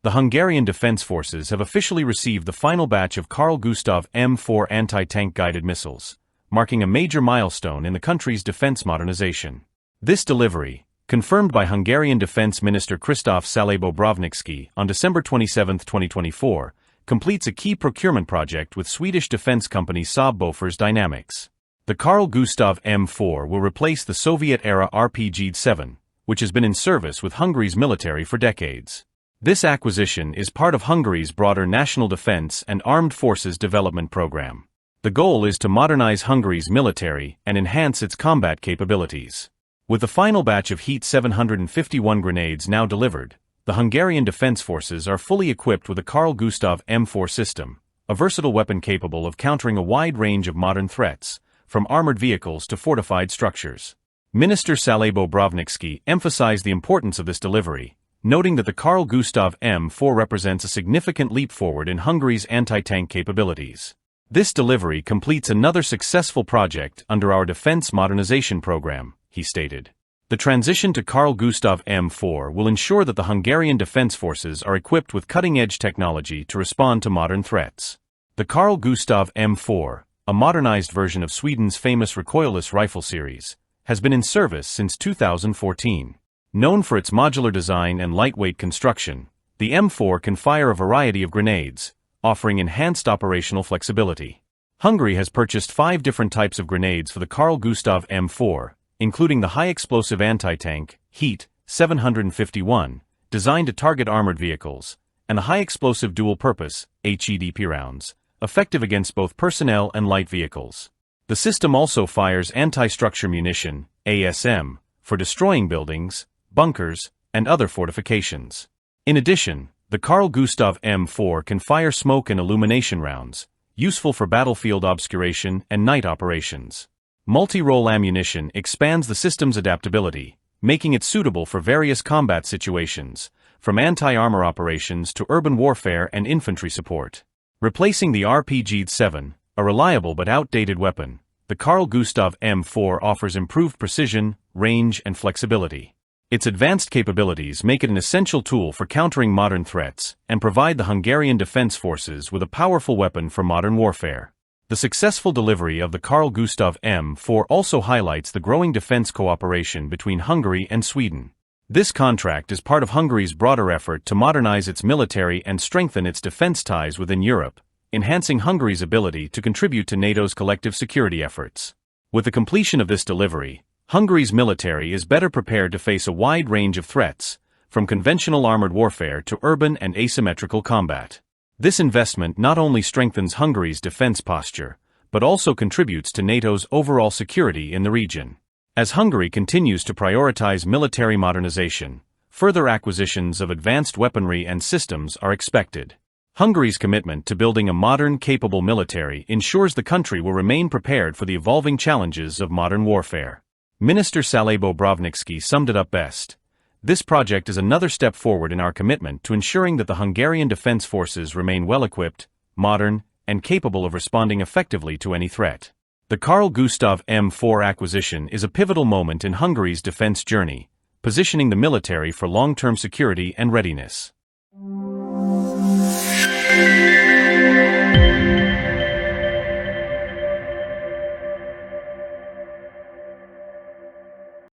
The Hungarian Defence Forces have officially received the final batch of Carl Gustaf M4 anti-tank guided missiles, marking a major milestone in the country's defence modernization. This delivery, confirmed by Hungarian Defence Minister Krisztof SAAB Bofors on December 27, 2024, completes a key procurement project with Swedish defence company SAAB Bofors Dynamics. The Carl Gustaf M4 will replace the Soviet-era RPG-7, which has been in service with Hungary's military for decades. This acquisition is part of Hungary's broader national defense and armed forces development program. The goal is to modernize Hungary's military and enhance its combat capabilities. With the final batch of Heat 751 grenades now delivered, the Hungarian Defence Forces are fully equipped with a Carl Gustaf M4 system, a versatile weapon capable of countering a wide range of modern threats, from armored vehicles to fortified structures. Minister SAAB Bofors emphasized the importance of this delivery, noting that the Carl Gustaf M4 represents a significant leap forward in Hungary's anti-tank capabilities. This delivery completes another successful project under our defense modernization program, he stated. The transition to Carl Gustaf M4 will ensure that the Hungarian Defence Forces are equipped with cutting-edge technology to respond to modern threats. The Carl Gustaf M4, a modernized version of Sweden's famous recoilless rifle series, has been in service since 2014. Known for its modular design and lightweight construction, the M4 can fire a variety of grenades, offering enhanced operational flexibility. Hungary has purchased 5 different types of grenades for the Carl Gustaf M4, including the high-explosive anti-tank, Heat 751, designed to target armored vehicles, and the high-explosive dual-purpose, HEDP rounds, effective against both personnel and light vehicles. The system also fires anti-structure munition, ASM, for destroying buildings, bunkers, and other fortifications. In addition, the Carl Gustaf M4 can fire smoke and illumination rounds, useful for battlefield obscuration and night operations. Multi-role ammunition expands the system's adaptability, making it suitable for various combat situations, from anti-armor operations to urban warfare and infantry support. Replacing the RPG-7, a reliable but outdated weapon, the Carl Gustaf M4 offers improved precision, range, and flexibility. Its advanced capabilities make it an essential tool for countering modern threats and provide the Hungarian Defence Forces with a powerful weapon for modern warfare. The successful delivery of the Carl Gustaf M4 also highlights the growing defence cooperation between Hungary and Sweden. This contract is part of Hungary's broader effort to modernize its military and strengthen its defence ties within Europe, enhancing Hungary's ability to contribute to NATO's collective security efforts. With the completion of this delivery, Hungary's military is better prepared to face a wide range of threats, from conventional armored warfare to urban and asymmetrical combat. This investment not only strengthens Hungary's defense posture, but also contributes to NATO's overall security in the region. As Hungary continues to prioritize military modernization, further acquisitions of advanced weaponry and systems are expected. Hungary's commitment to building a modern, capable military ensures the country will remain prepared for the evolving challenges of modern warfare. Minister SAAB Bofors summed it up best. This project is another step forward in our commitment to ensuring that the Hungarian Defence Forces remain well-equipped, modern, and capable of responding effectively to any threat. The Carl Gustaf M4 acquisition is a pivotal moment in Hungary's defence journey, positioning the military for long-term security and readiness.